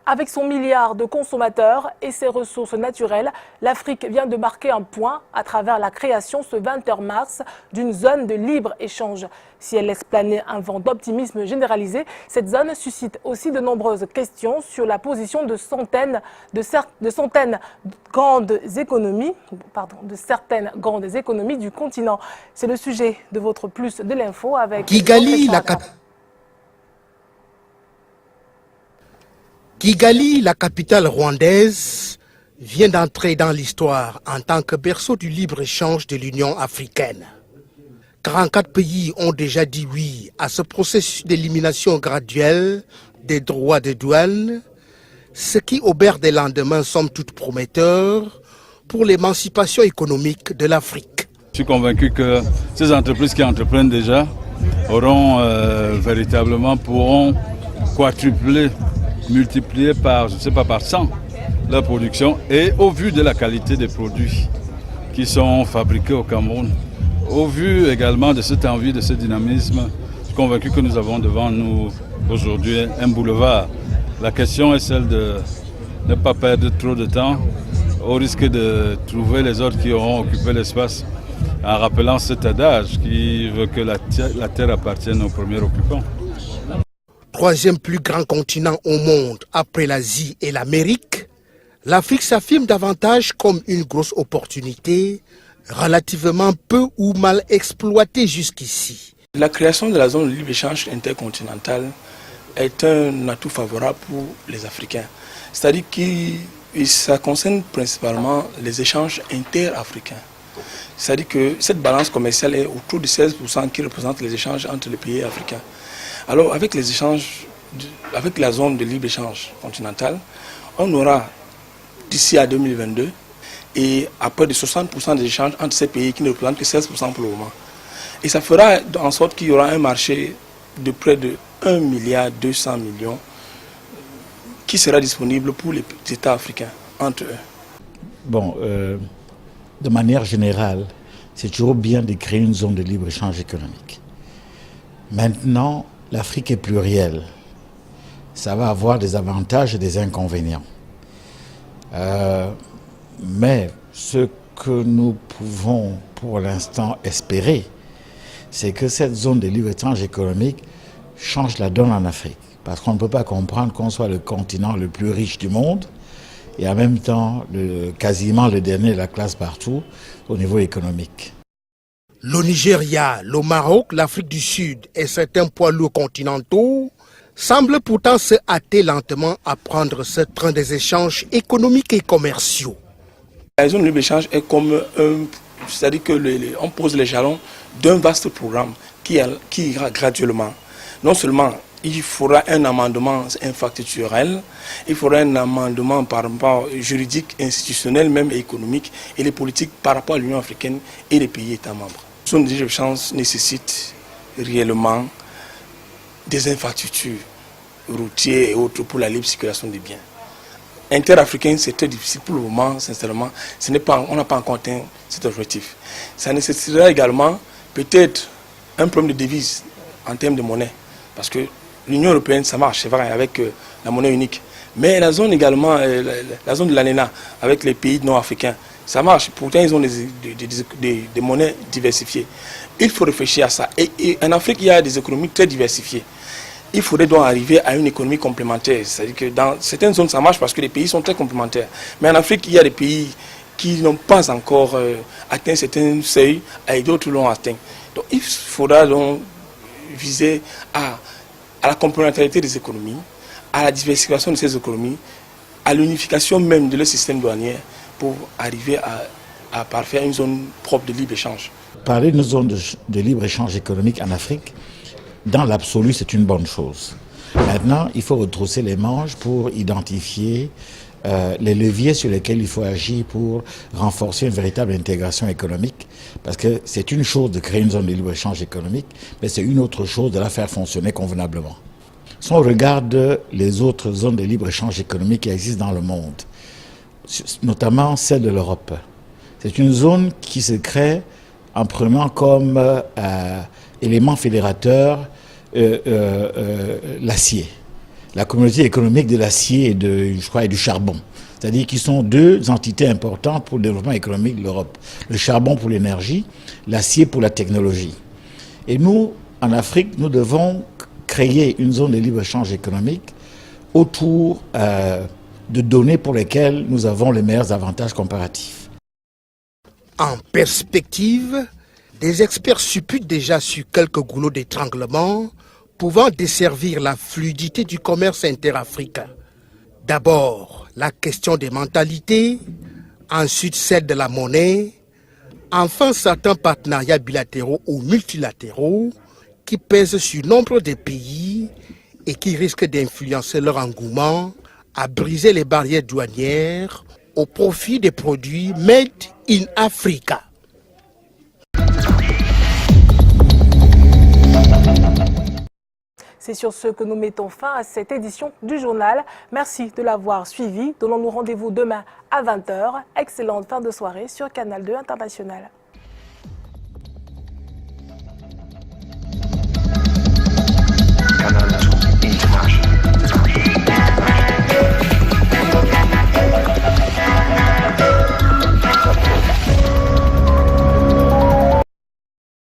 Avec son milliard de consommateurs et ses ressources naturelles, l'Afrique vient de marquer un point à travers la création ce 20 mars d'une zone de libre-échange. Si elle laisse planer un vent d'optimisme généralisé, cette zone suscite aussi de nombreuses questions sur la position de certaines grandes économies du continent. C'est le sujet de votre Plus de l'info avec Kigali, la capitale rwandaise, vient d'entrer dans l'histoire en tant que berceau du libre-échange de l'Union africaine. 44 pays ont déjà dit oui à ce processus d'élimination graduelle des droits de douane, ce qui augure des lendemains somme toute prometteurs pour l'émancipation économique de l'Afrique. Je suis convaincu que ces entreprises qui entreprennent déjà auront véritablement pourront quadrupler, multiplier par, je ne sais pas, par 100 leur production et au vu de la qualité des produits qui sont fabriqués au Cameroun, au vu également de cette envie, de ce dynamisme, je suis convaincu que nous avons devant nous aujourd'hui un boulevard. La question est celle de ne pas perdre trop de temps au risque de trouver les autres qui auront occupé l'espace en rappelant cet adage qui veut que la terre appartienne aux premiers occupants. Troisième plus grand continent au monde après l'Asie et l'Amérique, l'Afrique s'affirme davantage comme une grosse opportunité relativement peu ou mal exploitée jusqu'ici. La création de la zone de libre-échange intercontinentale est un atout favorable pour les Africains. C'est-à-dire que ça concerne principalement les échanges inter-africains. C'est-à-dire que cette balance commerciale est autour de 16% qui représente les échanges entre les pays africains. Alors avec les échanges, avec la zone de libre-échange continentale, on aura d'ici à 2022 et à près de 60% des échanges entre ces pays qui ne représentent que 16% pour le moment. Et ça fera en sorte qu'il y aura un marché de près de 1,2 milliard qui sera disponible pour les États africains, entre eux. Bon, de manière générale, c'est toujours bien de créer une zone de libre-échange économique. Maintenant, l'Afrique est plurielle. Ça va avoir des avantages et des inconvénients. Mais ce que nous pouvons pour l'instant espérer, c'est que cette zone de libre-échange économique change la donne en Afrique. Parce qu'on ne peut pas comprendre qu'on soit le continent le plus riche du monde et en même temps quasiment le dernier de la classe partout au niveau économique. Le Nigeria, le Maroc, l'Afrique du Sud et certains poids lourds continentaux semblent pourtant se hâter lentement à prendre ce train des échanges économiques et commerciaux. La zone de libre-échange est comme c'est-à-dire qu'on pose les jalons d'un vaste programme qui ira graduellement. Non seulement il faudra un amendement infrastructurel, il faudra un amendement par rapport juridique, institutionnel, même économique, et les politiques par rapport à l'Union africaine et les pays États membres. La zone de libre-échange nécessite réellement des infrastructures routières et autres pour la libre circulation des biens. Interafricain, c'est très difficile pour le moment, sincèrement. On n'a pas encore atteint cet objectif. Ça nécessitera également peut-être un problème de devise en termes de monnaie. Parce que l'Union européenne, ça marche, c'est vrai, avec la monnaie unique. Mais la zone également, la zone de l'ALENA, avec les pays nord-africains, ça marche. Pourtant, ils ont des monnaies diversifiées. Il faut réfléchir à ça. Et en Afrique, il y a des économies très diversifiées. Il faudrait donc arriver à une économie complémentaire. C'est-à-dire que dans certaines zones, ça marche parce que les pays sont très complémentaires. Mais en Afrique, il y a des pays qui n'ont pas encore atteint certains seuils et d'autres l'ont atteint. Donc il faudra donc viser à la complémentarité des économies, à la diversification de ces économies, à l'unification même de leur système douanier pour arriver à parfaire une zone propre de libre-échange. Parler d'une zone de libre-échange économique en Afrique, dans l'absolu, c'est une bonne chose. Maintenant, il faut retrousser les manches pour identifier les leviers sur lesquels il faut agir pour renforcer une véritable intégration économique. Parce que c'est une chose de créer une zone de libre-échange économique, mais c'est une autre chose de la faire fonctionner convenablement. Si on regarde les autres zones de libre-échange économique qui existent dans le monde, notamment celle de l'Europe, c'est une zone qui se crée en prenant comme élément fédérateur l'acier. la communauté économique de l'acier et du charbon. C'est-à-dire qu'ils sont deux entités importantes pour le développement économique de l'Europe. Le charbon pour l'énergie, l'acier pour la technologie. Et nous, en Afrique, nous devons créer une zone de libre-échange économique autour de données pour lesquelles nous avons les meilleurs avantages comparatifs. En perspective, des experts supputent déjà sur quelques goulots d'étranglement pouvant desservir la fluidité du commerce interafricain. D'abord, la question des mentalités, ensuite celle de la monnaie, enfin certains partenariats bilatéraux ou multilatéraux qui pèsent sur nombre de pays et qui risquent d'influencer leur engouement à briser les barrières douanières au profit des produits made in Africa. C'est sur ce que nous mettons fin à cette édition du journal. Merci de l'avoir suivi. Donnons-nous rendez-vous demain à 20 h. Excellente fin de soirée sur Canal 2 International.